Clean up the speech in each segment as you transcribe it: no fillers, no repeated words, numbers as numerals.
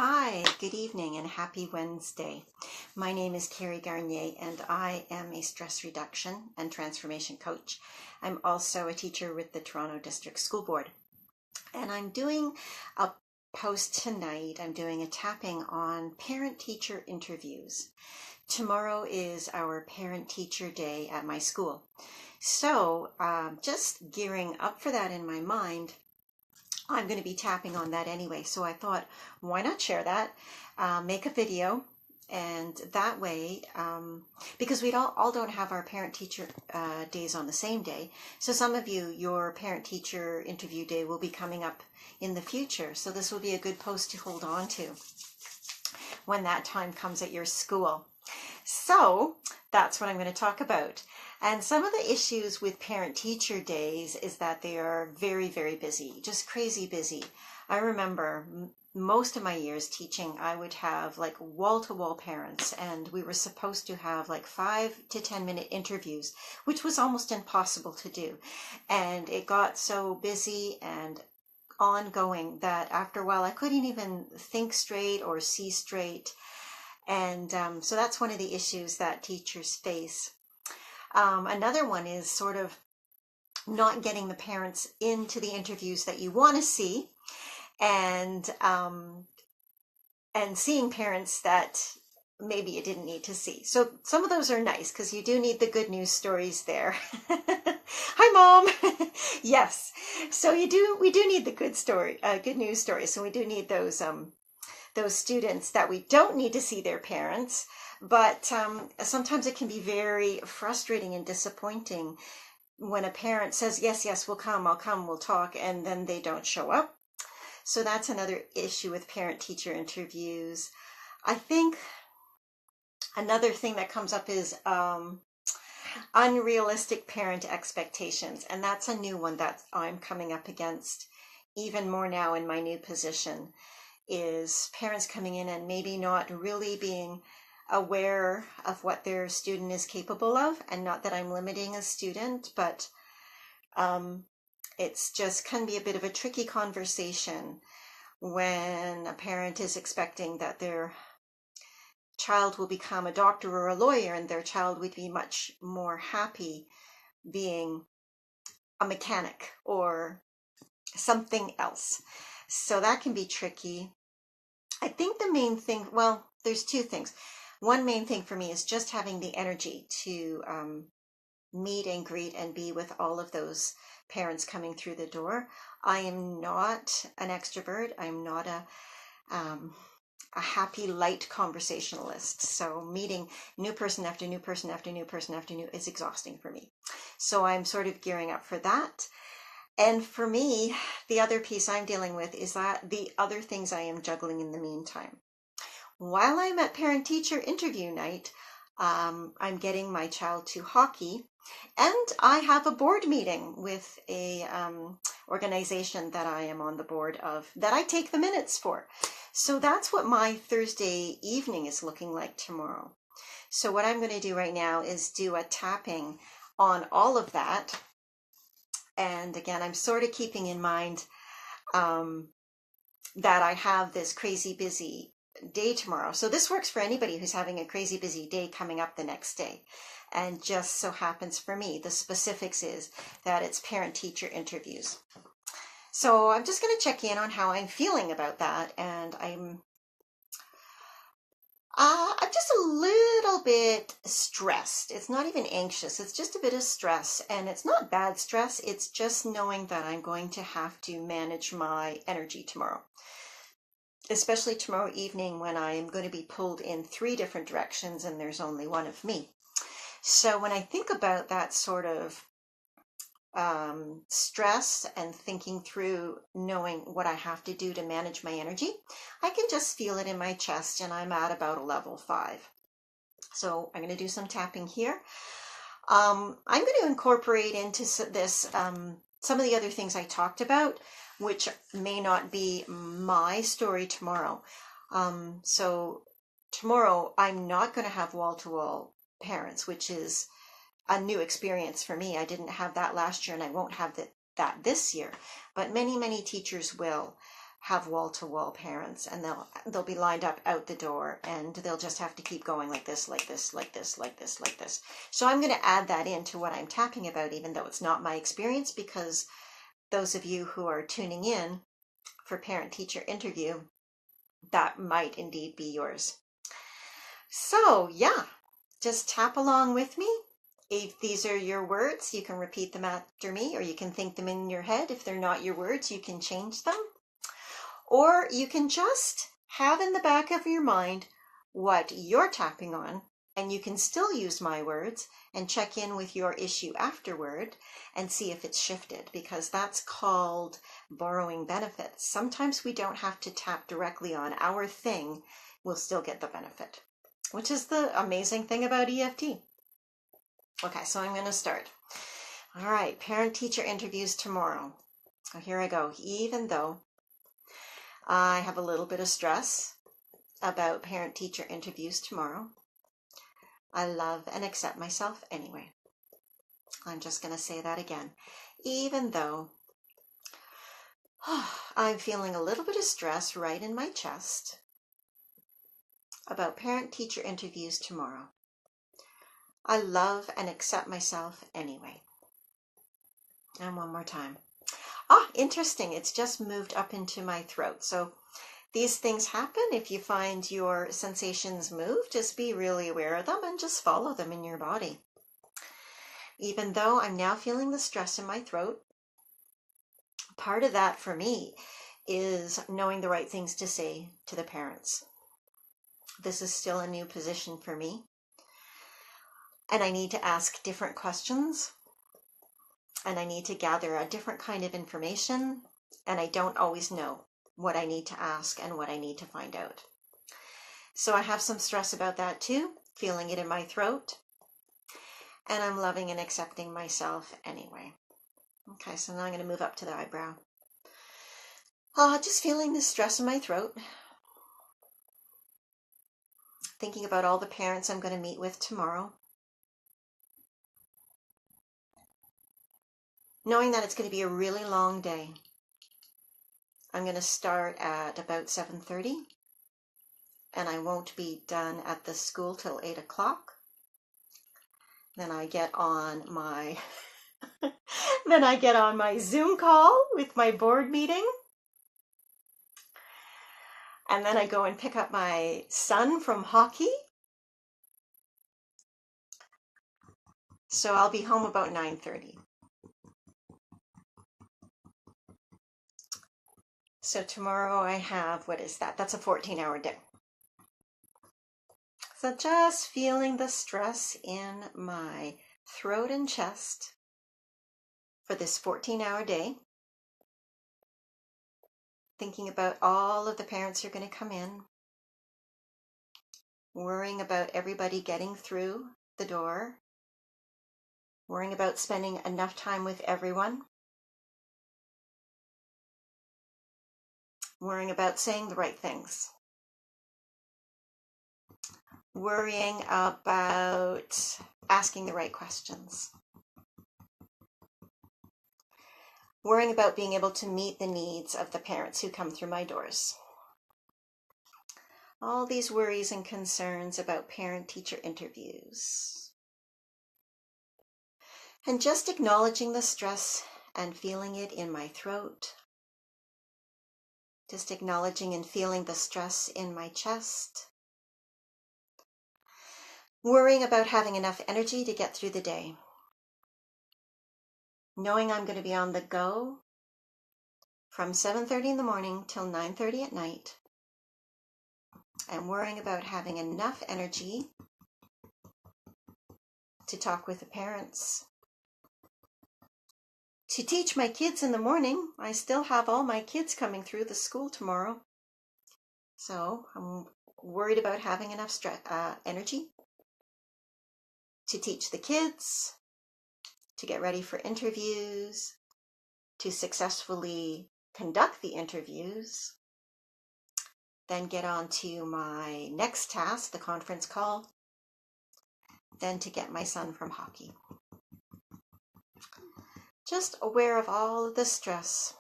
Hi, good evening and happy Wednesday. My name is Kerry Garnier and I am a stress reduction and transformation coach. I'm also a teacher with the Toronto District School Board. And I'm doing a post tonight. I'm doing a tapping on parent-teacher interviews. Tomorrow is our parent-teacher day at my school. So just gearing up for that in my mind, I'm going to be tapping on that anyway. So I thought, why not share that, make a video, and that way, because we all don't have our parent-teacher days on the same day. So some of you, your parent-teacher interview day will be coming up in the future. So this will be a good post to hold on to when that time comes at your school. So that's what I'm going to talk about. And some of the issues with parent-teacher days is that they are very, very busy, just crazy busy. I remember most of my years teaching, I would have like wall-to-wall parents, and we were supposed to have like 5 to 10 minute interviews, which was almost impossible to do. And it got so busy and ongoing that after a while I couldn't even think straight or see straight. And so that's one of the issues that teachers face. Another one is sort of not getting the parents into the interviews that you want to see, and seeing parents that maybe you didn't need to see. So some of those are nice because you do need the good news stories there. Hi, Mom. Yes. So we do need the good news stories. So we do need those students that we don't need to see their parents, but sometimes it can be very frustrating and disappointing when a parent says, yes, we'll come, I'll come, we'll talk, and then they don't show up. So that's another issue with parent-teacher interviews. I think another thing that comes up is unrealistic parent expectations, and that's a new one that I'm coming up against even more now in my new position. Is parents coming in and maybe not really being aware of what their student is capable of. And not that I'm limiting a student, but it's just can be a bit of a tricky conversation when a parent is expecting that their child will become a doctor or a lawyer, and their child would be much more happy being a mechanic or something else. So that can be tricky. I think the main thing, well, there's two things. One main thing for me is just having the energy to meet and greet and be with all of those parents coming through the door. I am not an extrovert. I'm not a happy, light conversationalist. So meeting new person after new person after new person after new is exhausting for me. So I'm sort of gearing up for that. And for me, the other piece I'm dealing with is that the other things I am juggling in the meantime. While I'm at parent-teacher interview night, I'm getting my child to hockey, and I have a board meeting with a organization that I am on the board of that I take the minutes for. So that's what my Thursday evening is looking like tomorrow. So what I'm going to do right now is do a tapping on all of that. And again, I'm sort of keeping in mind that I have this crazy busy day tomorrow. So this works for anybody who's having a crazy busy day coming up the next day. And just so happens for me, the specifics is that it's parent-teacher interviews. So I'm just going to check in on how I'm feeling about that. And I'm just a little bit stressed. It's not even anxious. It's just a bit of stress, and it's not bad stress. It's just knowing that I'm going to have to manage my energy tomorrow, especially tomorrow evening when I'm going to be pulled in 3 different directions and there's only one of me. So when I think about that sort of stress and thinking through knowing what I have to do to manage my energy, I can just feel it in my chest, and I'm at about a level 5. So I'm going to do some tapping here. I'm going to incorporate into this some of the other things I talked about, which may not be my story tomorrow. So tomorrow I'm not going to have wall-to-wall parents, which is a new experience for me. I didn't have that last year, and I won't have that this year, but many, many teachers will. have wall-to-wall parents, and they'll be lined up out the door, and they'll just have to keep going like this, like this, like this, like this, like this. So I'm going to add that into what I'm talking about, even though it's not my experience, because those of you who are tuning in for parent-teacher interview, that might indeed be yours. So yeah, just tap along with me. If these are your words, you can repeat them after me, or you can think them in your head. If they're not your words, you can change them. Or you can just have in the back of your mind what you're tapping on, and you can still use my words and check in with your issue afterward and see if it's shifted, because that's called borrowing benefits. Sometimes we don't have to tap directly on our thing, we'll still get the benefit, which is the amazing thing about EFT. Okay, so I'm going to start. All right, parent-teacher interviews tomorrow. So here I go. Even though I have a little bit of stress about parent-teacher interviews tomorrow, I love and accept myself anyway. I'm just going to say that again. Even though I'm feeling a little bit of stress right in my chest about parent-teacher interviews tomorrow, I love and accept myself anyway. And one more time. Interesting. It's just moved up into my throat. So these things happen. If you find your sensations move, just be really aware of them and just follow them in your body. Even though I'm now feeling the stress in my throat, part of that for me is knowing the right things to say to the parents. This is still a new position for me, and I need to ask different questions, and I need to gather a different kind of information, and I don't always know what I need to ask and what I need to find out. So I have some stress about that too, feeling it in my throat, and I'm loving and accepting myself anyway. Okay, so now I'm going to move up to the eyebrow. Just feeling the stress in my throat, thinking about all the parents I'm going to meet with tomorrow, knowing that it's going to be a really long day. I'm going to start at about 7:30, and I won't be done at the school till 8 o'clock. Then I get on my Zoom call with my board meeting. And then I go and pick up my son from hockey. So I'll be home about 9:30. So tomorrow I have, what is that? That's a 14-hour day. So just feeling the stress in my throat and chest for this 14-hour day. Thinking about all of the parents who are going to come in. Worrying about everybody getting through the door. Worrying about spending enough time with everyone. Worrying about saying the right things. Worrying about asking the right questions. Worrying about being able to meet the needs of the parents who come through my doors. All these worries and concerns about parent-teacher interviews. And just acknowledging the stress and feeling it in my throat. Just acknowledging and feeling the stress in my chest. Worrying about having enough energy to get through the day. Knowing I'm going to be on the go from 7:30 in the morning till 9:30 at night. And worrying about having enough energy to talk with the parents. To teach my kids in the morning. I still have all my kids coming through the school tomorrow. So I'm worried about having enough energy to teach the kids, to get ready for interviews, to successfully conduct the interviews, then get on to my next task, the conference call, then to get my son from hockey. Just aware of all of the stress,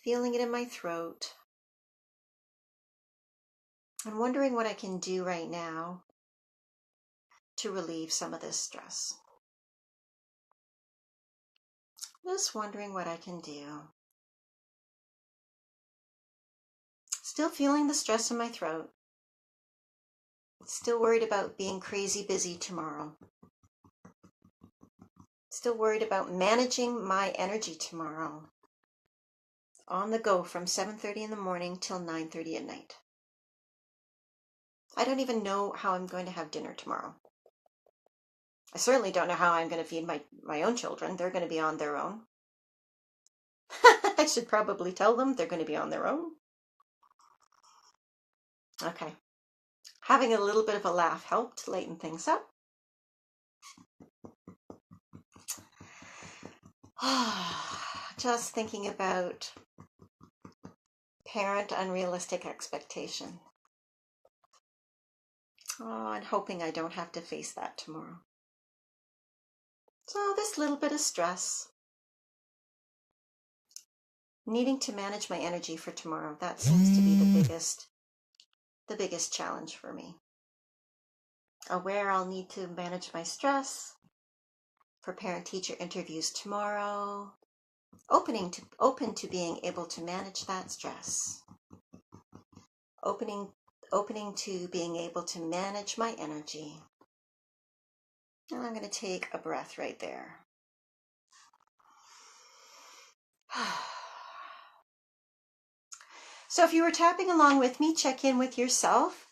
feeling it in my throat, I'm wondering what I can do right now to relieve some of this stress. Just wondering what I can do. Still feeling the stress in my throat. Still worried about being crazy busy tomorrow. Still worried about managing my energy tomorrow. On the go from 7:30 in the morning till 9:30 at night. I don't even know how I'm going to have dinner tomorrow. I certainly don't know how I'm going to feed my own children. They're going to be on their own. I should probably tell them they're going to be on their own. Okay. Having a little bit of a laugh helped lighten things up. Just thinking about parent unrealistic expectation. Oh, and hoping I don't have to face that tomorrow. So this little bit of stress. Needing to manage my energy for tomorrow. That seems to be the biggest challenge for me. Aware I'll need to manage my stress for parent-teacher interviews tomorrow. Open to being able to manage that stress. Opening to being able to manage my energy. And I'm going to take a breath right there. So if you were tapping along with me, check in with yourself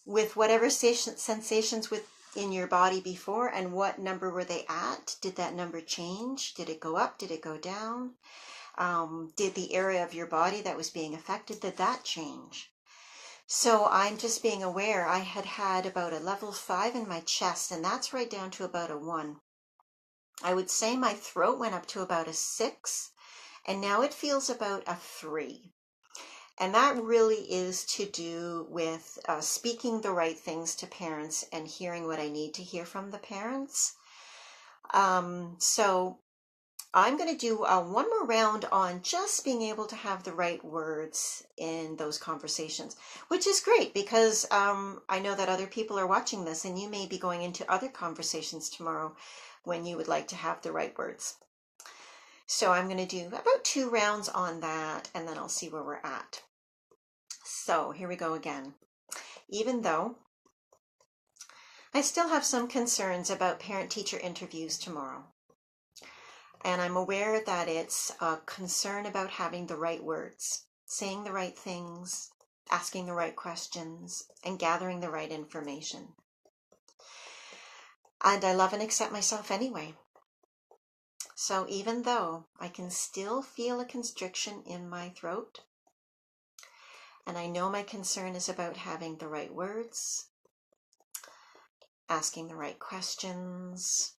with whatever sensations in your body before, and what number were they at? Did that number change? Did it go up? Did it go down? Did the area of your body that was being affected, did that change? So I'm just being aware. I had about a level 5 in my chest, and that's right down to about a 1. I would say my throat went up to about a 6, and now it feels about a 3. And that really is to do with speaking the right things to parents and hearing what I need to hear from the parents. So I'm going to do one more round on just being able to have the right words in those conversations, which is great because I know that other people are watching this, and you may be going into other conversations tomorrow when you would like to have the right words. So I'm going to do about 2 rounds on that, and then I'll see where we're at. So here we go again. Even though I still have some concerns about parent-teacher interviews tomorrow, and I'm aware that it's a concern about having the right words, saying the right things, asking the right questions, and gathering the right information. And I love and accept myself anyway. So even though I can still feel a constriction in my throat, and I know my concern is about having the right words, asking the right questions,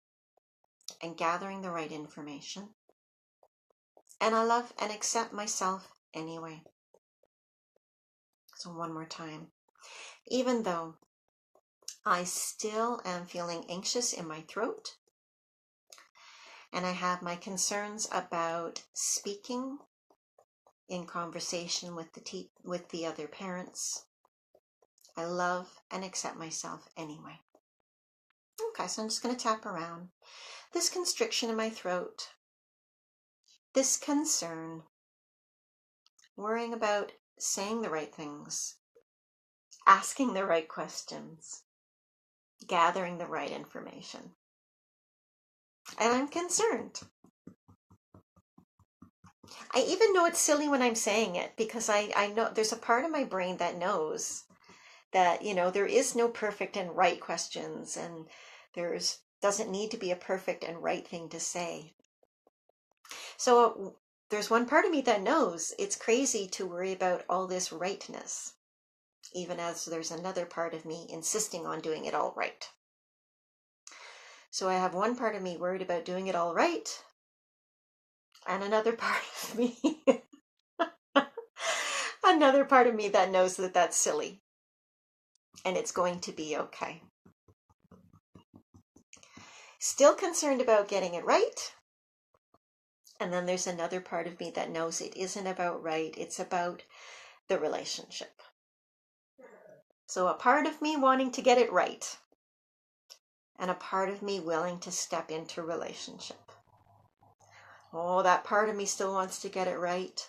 and gathering the right information. And I love and accept myself anyway. So one more time. Even though I still am feeling anxious in my throat, and I have my concerns about speaking in conversation with the other parents, I love and accept myself anyway. Okay, so I'm just going to tap around. This constriction in my throat, this concern, worrying about saying the right things, asking the right questions, gathering the right information. And I'm concerned. I even know it's silly when I'm saying it, because I know there's a part of my brain that knows that, there is no perfect and right questions, and doesn't need to be a perfect and right thing to say. So there's one part of me that knows it's crazy to worry about all this rightness, even as there's another part of me insisting on doing it all right. So I have one part of me worried about doing it all right, and another part of me another part of me that knows that that's silly, and it's going to be okay. Still concerned about getting it right. And then there's another part of me that knows it isn't about right, it's about the relationship. So a part of me wanting to get it right, and a part of me willing to step into relationship. Oh, that part of me still wants to get it right,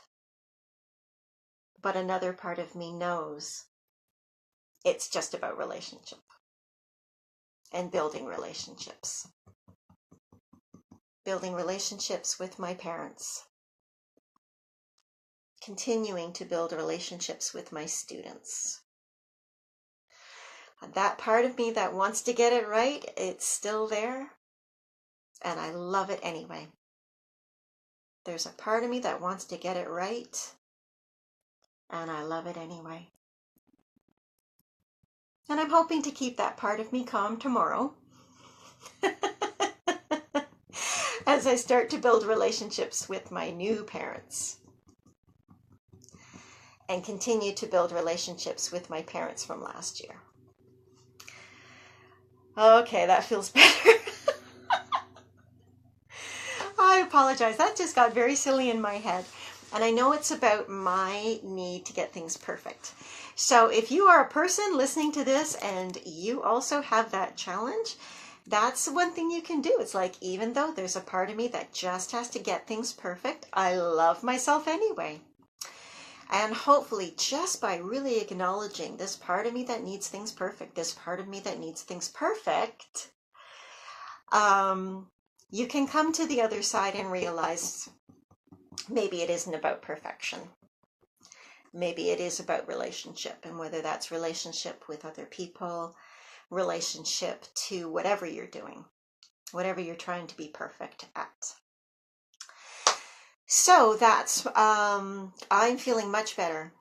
but another part of me knows it's just about relationship and building relationships. Building relationships with my parents. Continuing to build relationships with my students. That part of me that wants to get it right, it's still there, and I love it anyway. There's a part of me that wants to get it right, and I love it anyway. And I'm hoping to keep that part of me calm tomorrow as I start to build relationships with my new parents and continue to build relationships with my parents from last year. Okay, that feels better. I apologize. That just got very silly in my head. And I know it's about my need to get things perfect. So if you are a person listening to this and you also have that challenge, that's one thing you can do. It's like, even though there's a part of me that just has to get things perfect, I love myself anyway. And hopefully, just by really acknowledging this part of me that needs things perfect, this part of me that needs things perfect, you can come to the other side and realize maybe it isn't about perfection. Maybe it is about relationship, and whether that's relationship with other people, relationship to whatever you're doing, whatever you're trying to be perfect at. So that's, I'm feeling much better.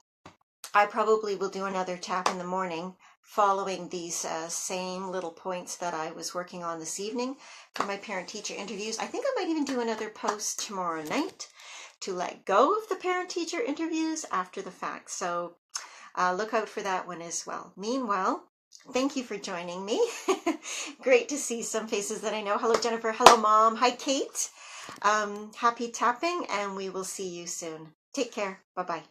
I probably will do another tap in the morning following these same little points that I was working on this evening for my parent-teacher interviews. I think I might even do another post tomorrow night to let go of the parent-teacher interviews after the fact. So look out for that one as well. Meanwhile, thank you for joining me. Great to see some faces that I know. Hello, Jennifer. Hello, Mom. Hi, Kate. Happy tapping, and we will see you soon. Take care. Bye-bye.